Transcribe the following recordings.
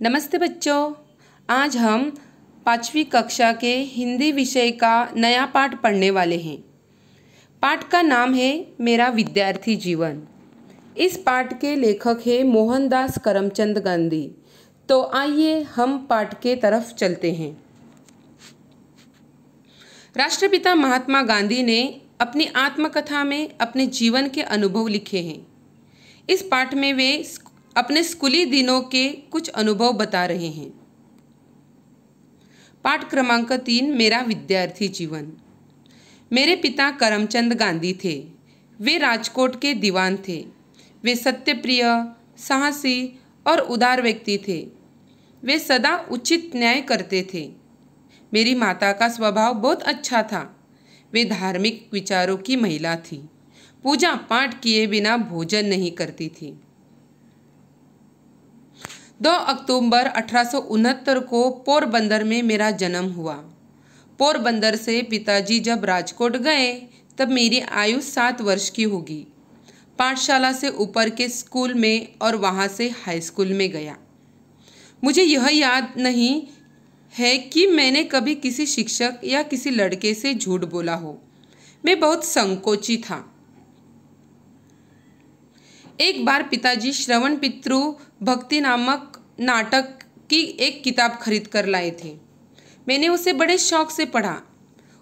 नमस्ते बच्चों। आज हम 5वीं कक्षा के हिंदी विषय का नया पाठ पढ़ने वाले हैं। पाठ का नाम है मेरा विद्यार्थी जीवन। इस पाठ के लेखक हैं मोहनदास करमचंद गांधी। तो आइए हम पाठ के तरफ चलते हैं। राष्ट्रपिता महात्मा गांधी ने अपनी आत्मकथा में अपने जीवन के अनुभव लिखे हैं। इस पाठ में वे अपने स्कूली दिनों के कुछ अनुभव बता रहे हैं। पाठ क्रमांक 3, मेरा विद्यार्थी जीवन। मेरे पिता करमचंद गांधी थे। वे राजकोट के दीवान थे। वे सत्यप्रिय, साहसी और उदार व्यक्ति थे। वे सदा उचित न्याय करते थे। मेरी माता का स्वभाव बहुत अच्छा था। वे धार्मिक विचारों की महिला थी। पूजा पाठ किए बिना भोजन नहीं करती थी। 2 अक्टूबर 1869 को पोरबंदर में मेरा जन्म हुआ। पोरबंदर से पिताजी जब राजकोट गए तब मेरी आयु 7 वर्ष की होगी। पाठशाला से ऊपर के स्कूल में और वहाँ से हाई स्कूल में गया। मुझे यह याद नहीं है कि मैंने कभी किसी शिक्षक या किसी लड़के से झूठ बोला हो। मैं बहुत संकोची था। एक बार पिताजी श्रवण पितृ भक्ति नामक नाटक की एक किताब खरीद कर लाए थे। मैंने उसे बड़े शौक से पढ़ा।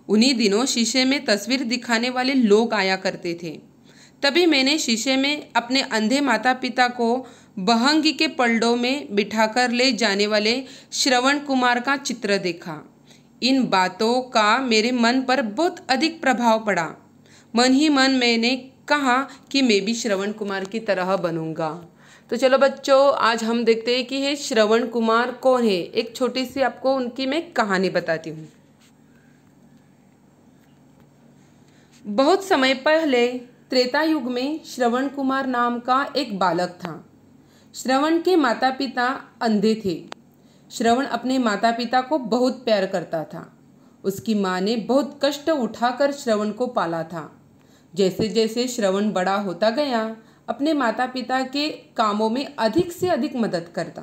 उन्हीं दिनों शीशे में तस्वीर दिखाने वाले लोग आया करते थे। तभी मैंने शीशे में अपने अंधे माता पिता को बहंगी के पलड़ों में बिठाकर ले जाने वाले श्रवण कुमार का चित्र देखा। इन बातों का मेरे मन पर बहुत अधिक प्रभाव पड़ा। मन ही मन मैंने कहा कि मैं भी श्रवण कुमार की तरह बनूंगा। तो चलो बच्चों, आज हम देखते हैं कि ये श्रवण कुमार कौन है। एक छोटी सी आपको उनकी मैं कहानी बताती हूँ। बहुत समय पहले त्रेता युग में श्रवण कुमार नाम का एक बालक था। श्रवण के माता पिता अंधे थे। श्रवण अपने माता पिता को बहुत प्यार करता था। उसकी माँ ने बहुत कष्ट उठाकर श्रवण को पाला था। जैसे जैसे श्रवण बड़ा होता गया, अपने माता पिता के कामों में अधिक से अधिक मदद करता।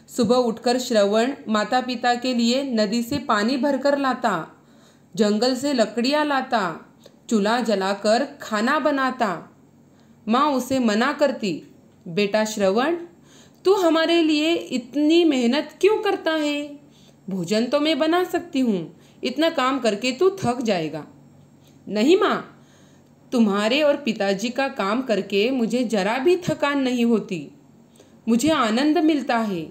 सुबह उठकर श्रवण माता पिता के लिए नदी से पानी भरकर लाता, जंगल से लकड़ियाँ लाता, चूल्हा जलाकर खाना बनाता। माँ उसे मना करती, बेटा श्रवण, तू हमारे लिए इतनी मेहनत क्यों करता है? भोजन तो मैं बना सकती हूँ, इतना काम करके तू थक जाएगा। नहीं माँ, तुम्हारे और पिताजी का काम करके मुझे जरा भी थकान नहीं होती। मुझे आनंद मिलता है।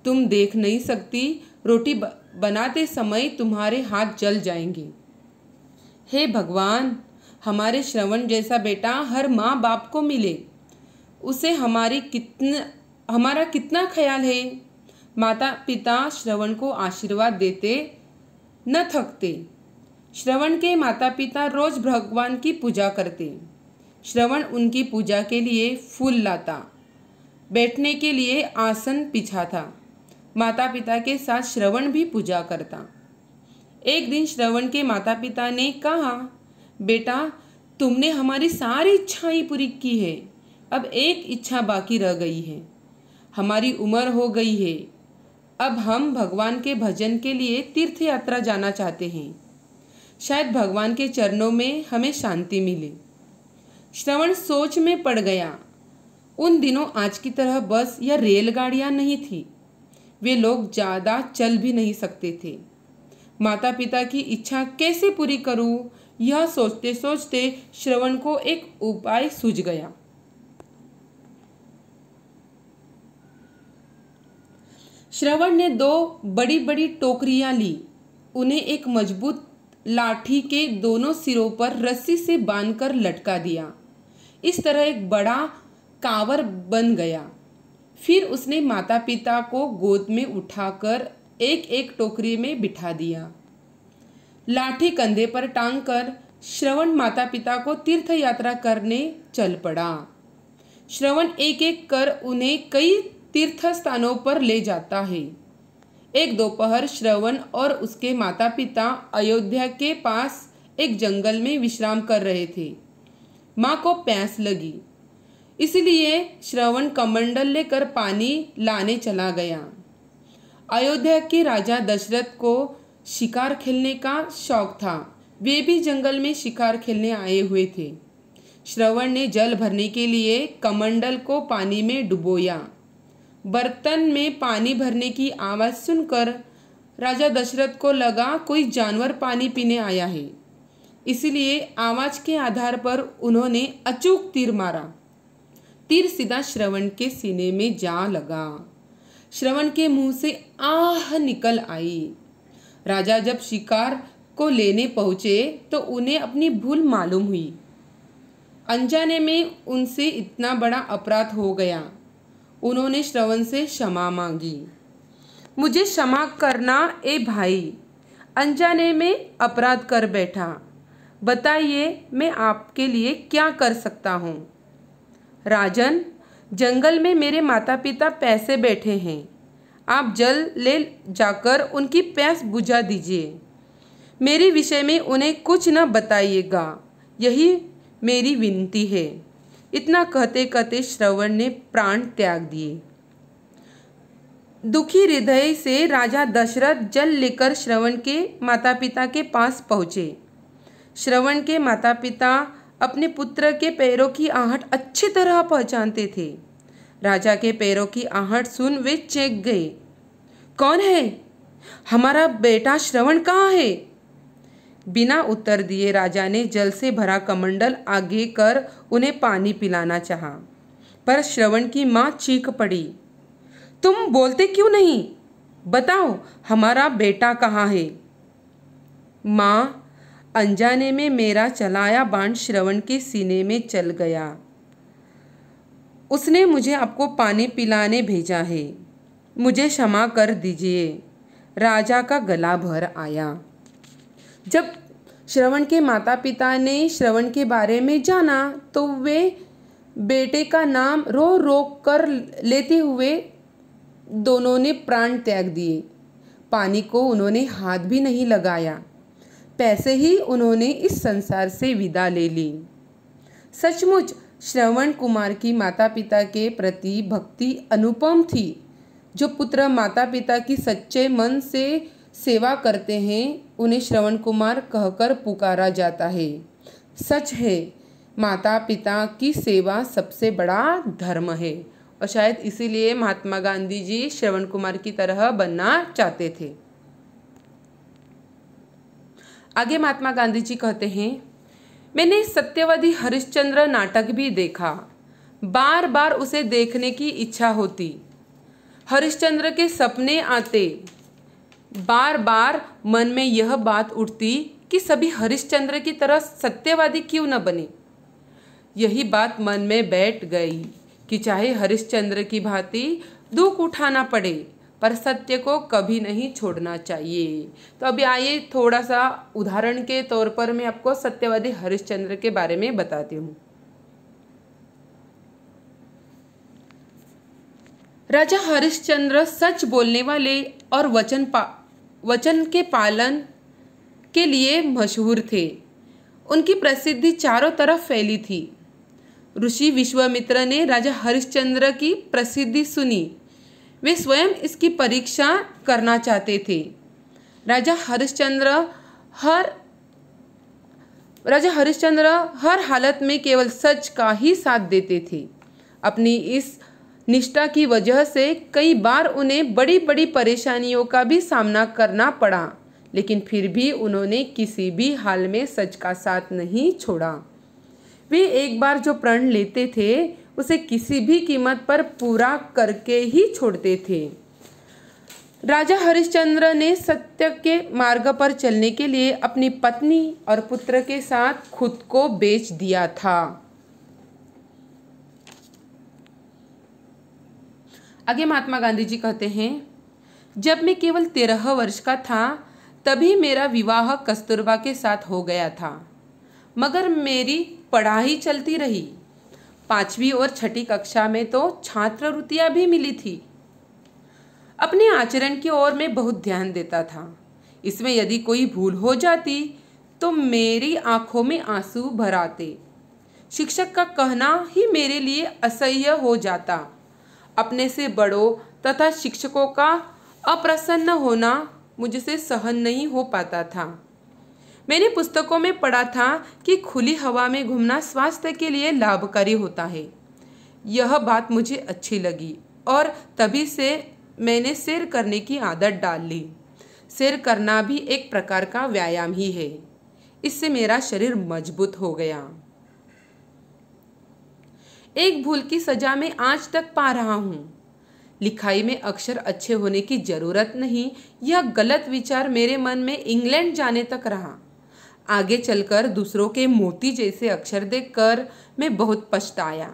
तुम देख नहीं सकती, रोटी बनाते समय तुम्हारे हाथ जल जाएंगे। हे भगवान, हमारे श्रवण जैसा बेटा हर माँ बाप को मिले। उसे हमारा कितना ख्याल है। माता पिता श्रवण को आशीर्वाद देते, न थकते। श्रवण के माता पिता रोज भगवान की पूजा करते। श्रवण उनकी पूजा के लिए फूल लाता, बैठने के लिए आसन बिछाता। माता पिता के साथ श्रवण भी पूजा करता। एक दिन श्रवण के माता पिता ने कहा, बेटा तुमने हमारी सारी इच्छाएं पूरी की है। अब एक इच्छा बाकी रह गई है। हमारी उम्र हो गई है। अब हम भगवान के भजन के लिए तीर्थ यात्रा जाना चाहते हैं। शायद भगवान के चरणों में हमें शांति मिले। श्रवण सोच में पड़ गया। उन दिनों आज की तरह बस या रेलगाड़ियां नहीं थी। वे लोग ज़्यादा चल भी नहीं सकते थे। माता पिता की इच्छा कैसे पूरी करूं, यह सोचते सोचते श्रवण को एक उपाय सूझ गया। श्रवण ने 2 बड़ी बड़ी टोकरियां ली। उन्हें एक मजबूत लाठी के दोनों सिरों पर रस्सी से बांधकर लटका दिया। इस तरह एक बड़ा कांवर बन गया। फिर उसने माता पिता को गोद में उठाकर एक एक टोकरी में बिठा दिया। लाठी कंधे पर टांगकर श्रवण माता पिता को तीर्थ यात्रा करने चल पड़ा। श्रवण एक एक कर उन्हें कई तीर्थ स्थानों पर ले जाता है। एक दोपहर श्रवण और उसके माता पिता अयोध्या के पास एक जंगल में विश्राम कर रहे थे। माँ को प्यास लगी। इसलिए श्रवण कमंडल लेकर पानी लाने चला गया। अयोध्या के राजा दशरथ को शिकार खेलने का शौक था। वे भी जंगल में शिकार खेलने आए हुए थे। श्रवण ने जल भरने के लिए कमंडल को पानी में डुबोया। बर्तन में पानी भरने की आवाज़ सुनकर राजा दशरथ को लगा कोई जानवर पानी पीने आया है। इसलिए आवाज़ के आधार पर उन्होंने अचूक तीर मारा। तीर सीधा श्रवण के सीने में जा लगा। श्रवण के मुंह से आह निकल आई। राजा जब शिकार को लेने पहुँचे तो उन्हें अपनी भूल मालूम हुई। अनजाने में उनसे इतना बड़ा अपराध हो गया। उन्होंने श्रवण से क्षमा मांगी। मुझे क्षमा करना ए भाई, अनजाने में अपराध कर बैठा। बताइए मैं आपके लिए क्या कर सकता हूँ। राजन, जंगल में मेरे माता पिता प्यासे बैठे हैं। आप जल ले जाकर उनकी प्यास बुझा दीजिए। मेरे विषय में उन्हें कुछ न बताइएगा, यही मेरी विनती है। इतना कहते कहते श्रवण ने प्राण त्याग दिए। दुखी हृदय से राजा दशरथ जल लेकर श्रवण के माता पिता के पास पहुँचे। श्रवण के माता पिता अपने पुत्र के पैरों की आहट अच्छी तरह पहचानते थे। राजा के पैरों की आहट सुन वे चौंक गए। कौन है? हमारा बेटा श्रवण कहाँ है? बिना उत्तर दिए राजा ने जल से भरा कमंडल आगे कर उन्हें पानी पिलाना चाहा, पर श्रवण की माँ चीख पड़ी, तुम बोलते क्यों नहीं? बताओ हमारा बेटा कहाँ है? माँ, अनजाने में मेरा चलाया बाण श्रवण के सीने में चल गया। उसने मुझे आपको पानी पिलाने भेजा है। मुझे क्षमा कर दीजिए। राजा का गला भर आया। जब श्रवण के माता पिता ने श्रवण के बारे में जाना तो वे बेटे का नाम रो रो कर लेते हुए दोनों ने प्राण त्याग दिए। पानी को उन्होंने हाथ भी नहीं लगाया। पैसे ही उन्होंने इस संसार से विदा ले ली। सचमुच श्रवण कुमार की माता पिता के प्रति भक्ति अनुपम थी। जो पुत्र माता पिता की सच्चे मन से सेवा करते हैं उन्हें श्रवण कुमार कहकर पुकारा जाता है। सच है, माता पिता की सेवा सबसे बड़ा धर्म है और शायद इसीलिए महात्मा गांधी जी श्रवण कुमार की तरह बनना चाहते थे। आगे महात्मा गांधी जी कहते हैं, मैंने सत्यवादी हरिश्चंद्र नाटक भी देखा। बार बार उसे देखने की इच्छा होती। हरिश्चंद्र के सपने आते। बार बार मन में यह बात उठती कि सभी हरिश्चंद्र की तरह सत्यवादी क्यों न बने। यही बात मन में बैठ गई कि चाहे हरिश्चंद्र की भांति दुख उठाना पड़े पर सत्य को कभी नहीं छोड़ना चाहिए। तो अभी आइए थोड़ा सा उदाहरण के तौर पर मैं आपको सत्यवादी हरिश्चंद्र के बारे में बताती हूँ। राजा हरिश्चंद्र सच बोलने वाले और वचन के पालन के लिए मशहूर थे। उनकी प्रसिद्धि चारों तरफ फैली थी। ऋषि विश्वामित्र ने राजा हरिश्चंद्र की प्रसिद्धि सुनी। वे स्वयं इसकी परीक्षा करना चाहते थे। राजा हरिश्चंद्र हर हालत में केवल सच का ही साथ देते थे। अपनी इस निष्ठा की वजह से कई बार उन्हें बड़ी बड़ी परेशानियों का भी सामना करना पड़ा, लेकिन फिर भी उन्होंने किसी भी हाल में सच का साथ नहीं छोड़ा। वे एक बार जो प्रण लेते थे उसे किसी भी कीमत पर पूरा करके ही छोड़ते थे। राजा हरिश्चंद्र ने सत्य के मार्ग पर चलने के लिए अपनी पत्नी और पुत्र के साथ खुद को बेच दिया था। आगे महात्मा गांधी जी कहते हैं, जब मैं केवल 13 वर्ष का था तभी मेरा विवाह कस्तूरबा के साथ हो गया था, मगर मेरी पढ़ाई चलती रही। 5वीं और 6ठी कक्षा में तो छात्रवृत्तियां भी मिली थी। अपने आचरण की ओर मैं बहुत ध्यान देता था। इसमें यदि कोई भूल हो जाती तो मेरी आंखों में आंसू भर आते। शिक्षक का कहना ही मेरे लिए असह्य हो जाता। अपने से बड़ों तथा शिक्षकों का अप्रसन्न होना मुझसे सहन नहीं हो पाता था। मैंने पुस्तकों में पढ़ा था कि खुली हवा में घूमना स्वास्थ्य के लिए लाभकारी होता है। यह बात मुझे अच्छी लगी और तभी से मैंने सैर करने की आदत डाल ली। सैर करना भी एक प्रकार का व्यायाम ही है। इससे मेरा शरीर मजबूत हो गया। एक भूल की सजा मैं आज तक पा रहा हूँ। लिखाई में अक्षर अच्छे होने की जरूरत नहीं, यह गलत विचार मेरे मन में इंग्लैंड जाने तक रहा। आगे चलकर दूसरों के मोती जैसे अक्षर देखकर मैं बहुत पछताया।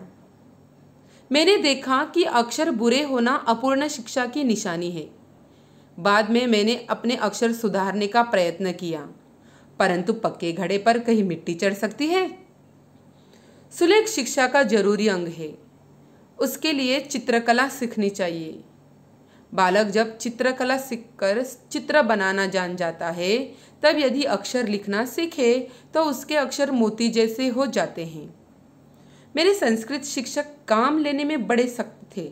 मैंने देखा कि अक्षर बुरे होना अपूर्ण शिक्षा की निशानी है। बाद में मैंने अपने अक्षर सुधारने का प्रयत्न किया, परंतु पक्के घड़े पर कहीं मिट्टी चढ़ सकती है। सुलेख शिक्षा का जरूरी अंग है। उसके लिए चित्रकला सीखनी चाहिए। बालक जब चित्रकला सीखकर चित्र बनाना जान जाता है, तब यदि अक्षर लिखना सीखे तो उसके अक्षर मोती जैसे हो जाते हैं। मेरे संस्कृत शिक्षक काम लेने में बड़े सख्त थे।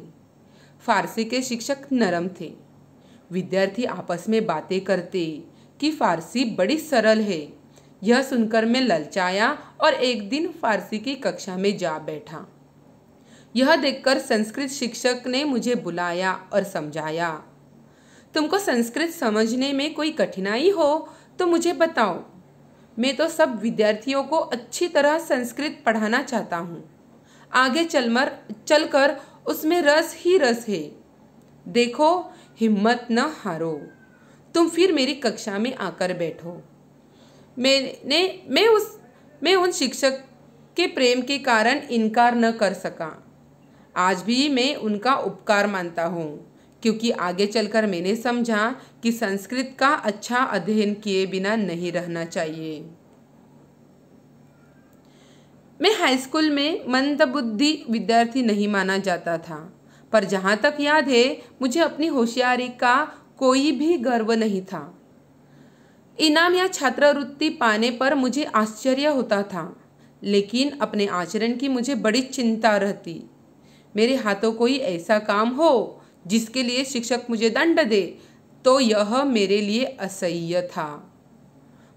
फारसी के शिक्षक नरम थे। विद्यार्थी आपस में बातें करते कि फारसी बड़ी सरल है। यह सुनकर मैं ललचाया और एक दिन फारसी की कक्षा में जा बैठा। यह देखकर संस्कृत शिक्षक ने मुझे बुलाया और समझाया, तुमको संस्कृत समझने में कोई कठिनाई हो तो मुझे बताओ। मैं तो सब विद्यार्थियों को अच्छी तरह संस्कृत पढ़ाना चाहता हूँ। आगे चलकर उसमें रस ही रस है। देखो, हिम्मत न हारो। तुम फिर मेरी कक्षा में आकर बैठो। मैं उन शिक्षक के प्रेम के कारण इनकार न कर सका। आज भी मैं उनका उपकार मानता हूँ, क्योंकि आगे चलकर मैंने समझा कि संस्कृत का अच्छा अध्ययन किए बिना नहीं रहना चाहिए। मैं हाई स्कूल में मंदबुद्धि विद्यार्थी नहीं माना जाता था, पर जहाँ तक याद है मुझे अपनी होशियारी का कोई भी गर्व नहीं था। इनाम या छात्रवृत्ति पाने पर मुझे आश्चर्य होता था, लेकिन अपने आचरण की मुझे बड़ी चिंता रहती। मेरे हाथों कोई ऐसा काम हो जिसके लिए शिक्षक मुझे दंड दे तो यह मेरे लिए असह्य था।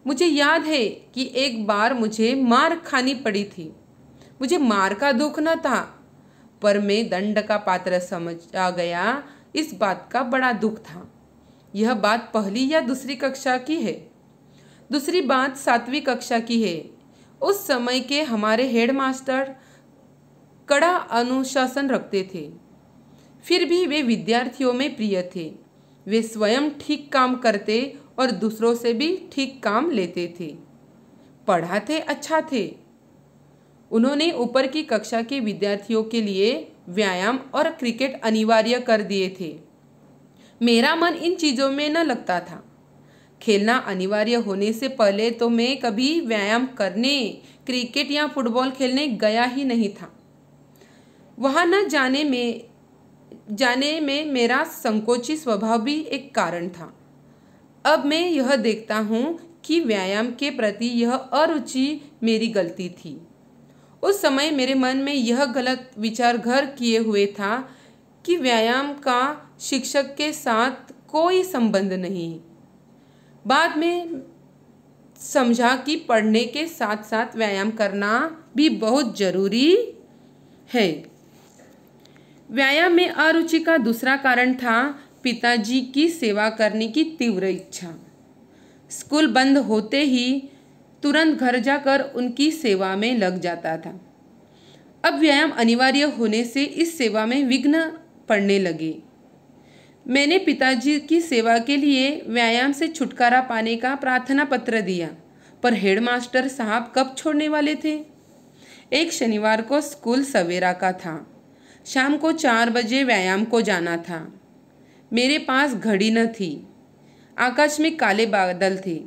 मुझे याद है कि एक बार मुझे मार खानी पड़ी थी। मुझे मार का दुख न था, पर मैं दंड का पात्र समझा गया, इस बात का बड़ा दुख था। यह बात पहली या दूसरी कक्षा की है। दूसरी बात 7वीं कक्षा की है। उस समय के हमारे हेडमास्टर कड़ा अनुशासन रखते थे। फिर भी वे विद्यार्थियों में प्रिय थे। वे स्वयं ठीक काम करते और दूसरों से भी ठीक काम लेते थे। पढ़ाते अच्छा थे। उन्होंने ऊपर की कक्षा के विद्यार्थियों के लिए व्यायाम और क्रिकेट अनिवार्य कर दिए थे। मेरा मन इन चीज़ों में न लगता था। खेलना अनिवार्य होने से पहले तो मैं कभी व्यायाम करने, क्रिकेट या फुटबॉल खेलने गया ही नहीं था। वहाँ न जाने में मेरा संकोची स्वभाव भी एक कारण था। अब मैं यह देखता हूँ कि व्यायाम के प्रति यह अरुचि मेरी गलती थी। उस समय मेरे मन में यह गलत विचार घर किए हुए था कि व्यायाम का शिक्षक के साथ कोई संबंध नहीं। बाद में समझा कि पढ़ने के साथ साथ व्यायाम करना भी बहुत जरूरी है। व्यायाम में अरुचि का दूसरा कारण था पिताजी की सेवा करने की तीव्र इच्छा। स्कूल बंद होते ही तुरंत घर जाकर उनकी सेवा में लग जाता था। अब व्यायाम अनिवार्य होने से इस सेवा में विघ्न पड़ने लगे। मैंने पिताजी की सेवा के लिए व्यायाम से छुटकारा पाने का प्रार्थना पत्र दिया, पर हेडमास्टर साहब कब छोड़ने वाले थे। एक शनिवार को स्कूल सवेरा का था। शाम को 4 बजे व्यायाम को जाना था। मेरे पास घड़ी न थी। आकाश में काले बादल थे,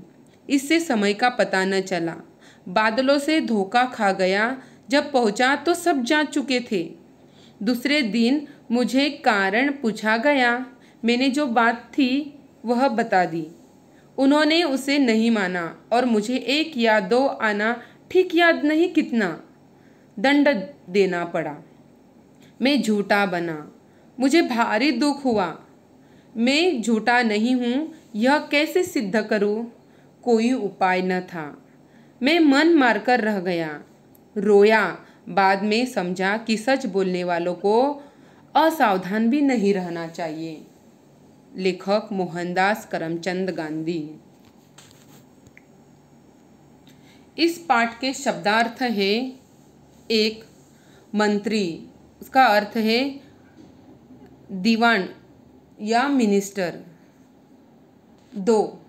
इससे समय का पता न चला। बादलों से धोखा खा गया। जब पहुंचा तो सब जा चुके थे। दूसरे दिन मुझे कारण पूछा गया। मैंने जो बात थी वह बता दी। उन्होंने उसे नहीं माना और मुझे 1 या 2 आना ठीक याद नहीं कितना दंड देना पड़ा। मैं झूठा बना, मुझे भारी दुख हुआ। मैं झूठा नहीं हूँ, यह कैसे सिद्ध करूँ? कोई उपाय न था। मैं मन मारकर रह गया, रोया। बाद में समझा कि सच बोलने वालों को असावधान भी नहीं रहना चाहिए। लेखक मोहनदास करमचंद गांधी। इस पाठ के शब्दार्थ है: एक, मंत्री, उसका अर्थ है दीवान या मिनिस्टर। दो,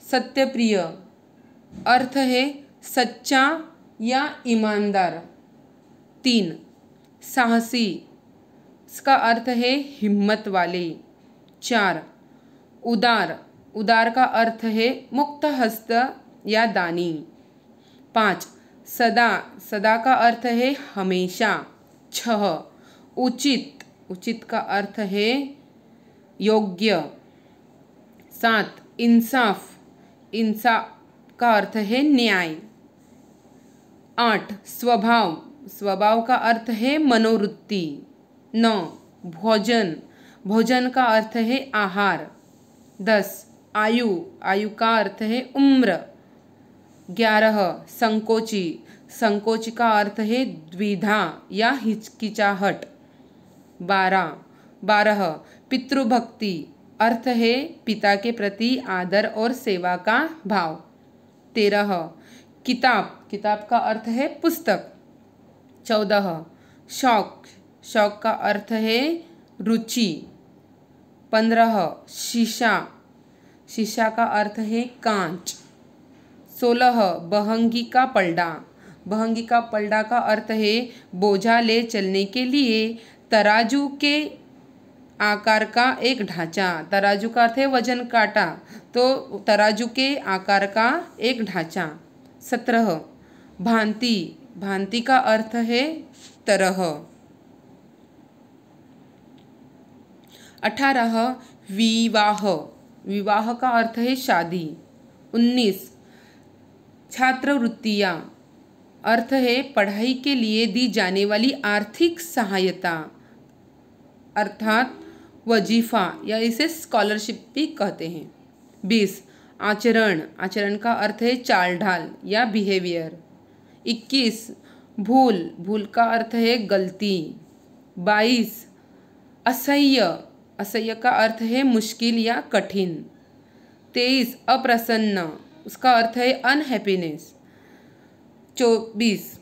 सत्यप्रिय, अर्थ है सच्चा या ईमानदार। तीन, साहसी, इसका अर्थ है हिम्मत वाले। चार, उदार, उदार का अर्थ है मुक्त हस्त या दानी। पाँच, सदा, सदा का अर्थ है हमेशा। छह, उचित, उचित का अर्थ है योग्य। सात, इंसाफ, इंसाफ का अर्थ है न्याय। आठ, स्वभाव, स्वभाव का अर्थ है मनोवृत्ति। नौ, भोजन, भोजन का अर्थ है आहार। 10, आयु, आयु का अर्थ है उम्र। 11, संकोची, संकोच का अर्थ है द्विधा या हिचकिचाहट। 12, पितृभक्ति, अर्थ है पिता के प्रति आदर और सेवा का भाव। 13, किताब, किताब का अर्थ है पुस्तक। 14, शौक, शौक का अर्थ है रुचि। 15, शीशा, शीशा का अर्थ है कांच। 16, बहंगी का पलड़ा, बहंगी का पलड़ा का अर्थ है बोझा ले चलने के लिए तराजू के आकार का एक ढांचा। तराजू का अर्थ है वजन काटा, तो तराजू के आकार का एक ढांचा। 17, भांति, भांति का अर्थ है तरह। 18, विवाह, विवाह का अर्थ है शादी। 19, छात्रवृत्तियाँ, अर्थ है पढ़ाई के लिए दी जाने वाली आर्थिक सहायता अर्थात वजीफा या इसे स्कॉलरशिप भी कहते हैं। 20, आचरण, आचरण का अर्थ है चाल ढाल या बिहेवियर। 21, भूल, भूल का अर्थ है गलती। 22, असह्य, असह्य का अर्थ है मुश्किल या कठिन। 23, अप्रसन्न, उसका अर्थ है अनहैप्पीनेस। 24,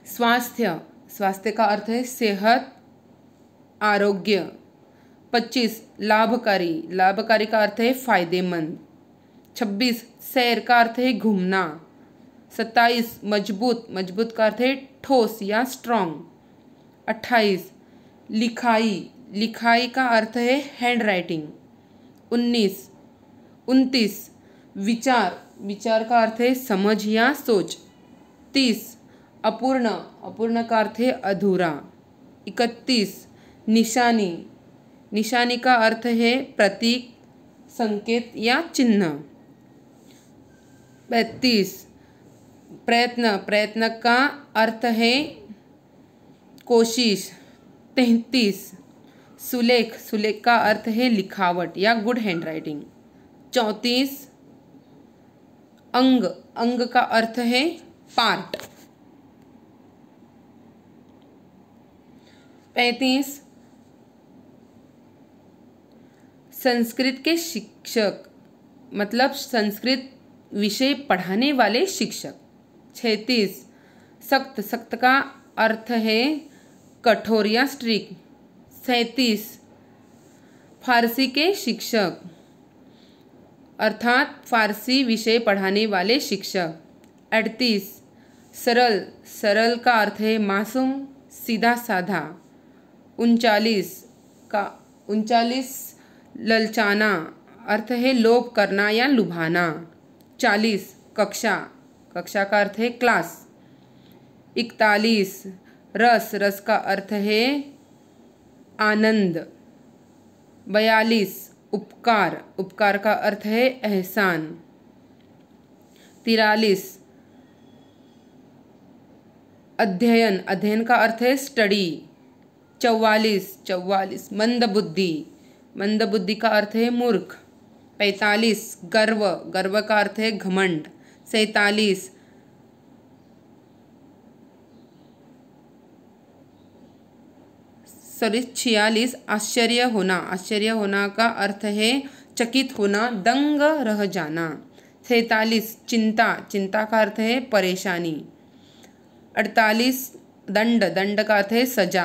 स्वास्थ्य, स्वास्थ्य का अर्थ है सेहत, आरोग्य। 25, लाभकारी, लाभकारी का अर्थ है फायदेमंद। 26, सैर का अर्थ है घूमना। 27, मजबूत, मजबूत का अर्थ है ठोस या स्ट्रॉन्ग। 28, लिखाई, लिखाई का अर्थ है हैंड राइटिंग। 29 विचार, विचार का अर्थ है समझ या सोच। 30 अपूर्ण, अपूर्ण का अर्थ है अधूरा। 31 निशानी, निशानी का अर्थ है प्रतीक, संकेत या चिन्ह। 32 प्रयत्न, प्रयत्न का अर्थ है कोशिश। 33 सुलेख, सुलेख का अर्थ है लिखावट या गुड हैंड राइटिंग। 34 अंग, अंग का अर्थ है पार्ट। 35 संस्कृत के शिक्षक, मतलब संस्कृत विषय पढ़ाने वाले शिक्षक। 36 सख्त, सख्त का अर्थ है कठोर या स्ट्रिक्ट। 37 फारसी के शिक्षक अर्थात फारसी विषय पढ़ाने वाले शिक्षक। 38 सरल, सरल का अर्थ है मासूम, सीधा साधा। 39 ललचाना, अर्थ है लोभ करना या लुभाना। 40 कक्षा, कक्षा का अर्थ है क्लास। 41 रस, रस का अर्थ है आनंद। 42 उपकार, उपकार का अर्थ है एहसान। 43 अध्ययन, अध्ययन का अर्थ है स्टडी। 44 मंदबुद्धि, मंदबुद्धि का अर्थ है मूर्ख। 45 गर्व, गर्व का अर्थ है घमंड। 47 46 आश्चर्य होना, आश्चर्य होना का अर्थ है चकित होना, दंग रह जाना। 47 चिंता, चिंता का अर्थ है परेशानी। 48 दंड, दंड का अर्थ है सजा।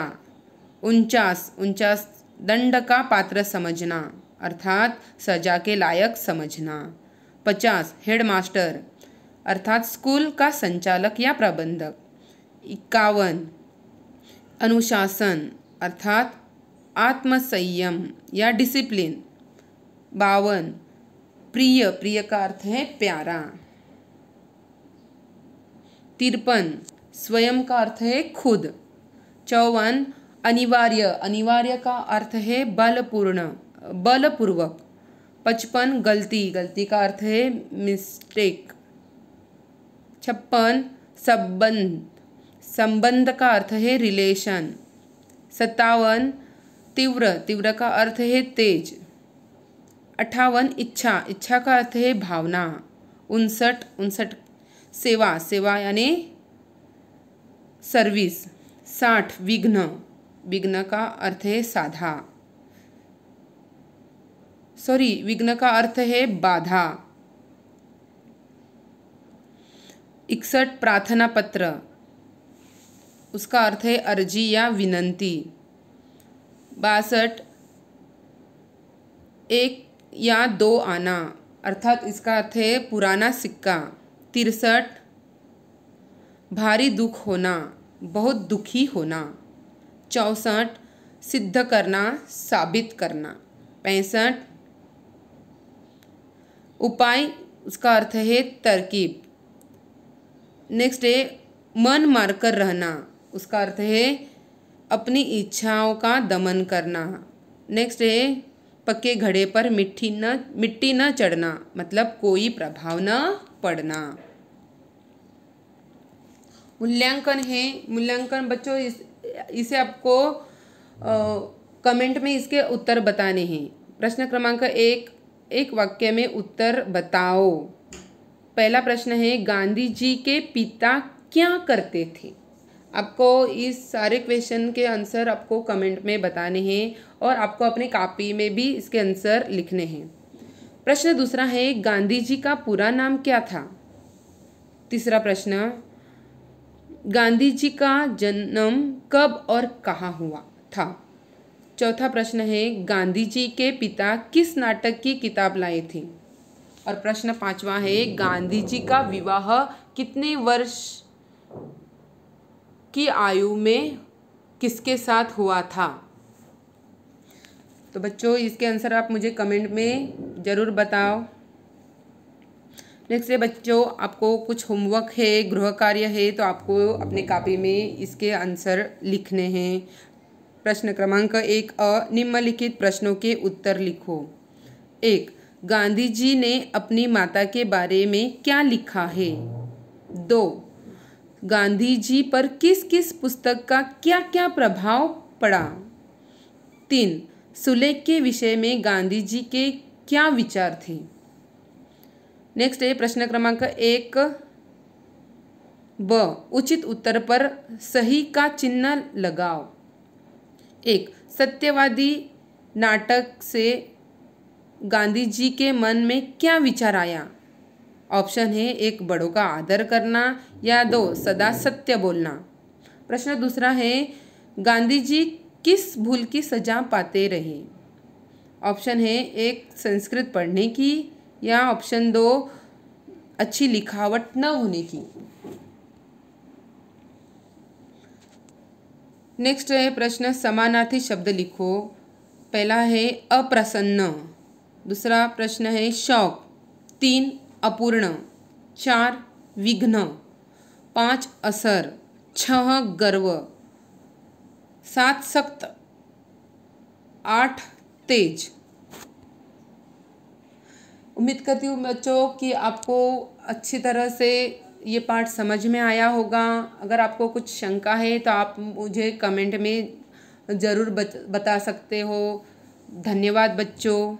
49 दंड का पात्र समझना अर्थात सजा के लायक समझना। 50 हेडमास्टर अर्थात स्कूल का संचालक या प्रबंधक। 51 अनुशासन अर्थात आत्मसंयम या डिसिप्लिन। 52 प्रिय, प्रिय का अर्थ है प्यारा। 53 स्वयं का अर्थ है खुद। 54 अनिवार्य, अनिवार्य का अर्थ है बलपूर्ण, बलपूर्वक। 55 गलती, गलती का अर्थ है मिस्टेक। 56 संबंध, संबंध का अर्थ है रिलेशन। 57 तीव्र, तीव्र का अर्थ है तेज। 58 इच्छा, इच्छा का अर्थ है भावना। 59 सेवा, सेवा यानी सर्विस। 60 विघ्न, विघ्न का अर्थ है साधा, सॉरी विघ्न का अर्थ है बाधा। 61 प्रार्थना पत्र, उसका अर्थ है अर्जी या विनंती। 62 एक या दो आना अर्थात इसका अर्थ है पुराना सिक्का। 63 भारी दुख होना, बहुत दुखी होना। 64 सिद्ध करना, साबित करना। 65 उपाय, उसका अर्थ है तरकीब। नेक्स्ट है मन मारकर रहना, उसका अर्थ है अपनी इच्छाओं का दमन करना। नेक्स्ट है पक्के घड़े पर मिट्टी न चढ़ना, मतलब कोई प्रभाव न पड़ना। मूल्यांकन है, मूल्यांकन बच्चों इसे आपको कमेंट में इसके उत्तर बताने हैं। प्रश्न क्रमांक 1, एक वाक्य में उत्तर बताओ। पहला प्रश्न है गांधी जी के पिता क्या करते थे। आपको इस सारे क्वेश्चन के आंसर आपको कमेंट में बताने हैं और आपको अपनी कॉपी में भी इसके आंसर लिखने हैं। प्रश्न दूसरा है गांधी जी का पूरा नाम क्या था। तीसरा प्रश्न गांधी जी का जन्म कब और कहाँ हुआ था। चौथा प्रश्न है गांधी जी के पिता किस नाटक की किताब लाए थे। और प्रश्न पांचवा है गांधी जी का विवाह कितने वर्ष की आयु में किसके साथ हुआ था। तो बच्चों इसके आंसर आप मुझे कमेंट में ज़रूर बताओ। नेक्स्ट है बच्चों आपको कुछ होमवर्क है, गृह कार्य है, तो आपको अपने कॉपी में इसके आंसर लिखने हैं। प्रश्न क्रमांक 1 निम्नलिखित प्रश्नों के उत्तर लिखो। 1 गांधी जी ने अपनी माता के बारे में क्या लिखा है। 2 गांधी जी पर किस किस पुस्तक का क्या क्या प्रभाव पड़ा। 3 सुलेख के विषय में गांधी जी के क्या विचार थे। नेक्स्ट है प्रश्न क्रमांक 1 ब उचित उत्तर पर सही का चिन्ह लगाओ। 1 सत्यवादी नाटक से गांधी जी के मन में क्या विचार आया। ऑप्शन है 1 बड़ों का आदर करना या 2 सदा सत्य बोलना। प्रश्न दूसरा है गांधी जी किस भूल की सजा पाते रहे। ऑप्शन है 1 संस्कृत पढ़ने की या ऑप्शन 2 अच्छी लिखावट न होने की। नेक्स्ट है प्रश्न समानार्थी शब्द लिखो। पहला है अप्रसन्न, दूसरा प्रश्न है शौक, 3 अपूर्ण, 4 विघ्न, 5 असर, 6 गर्व, 7 सख्त, 8 तेज। उम्मीद करती हूँ बच्चों कि आपको अच्छी तरह से ये पाठ समझ में आया होगा। अगर आपको कुछ शंका है तो आप मुझे कमेंट में ज़रूर बता सकते हो। धन्यवाद बच्चों।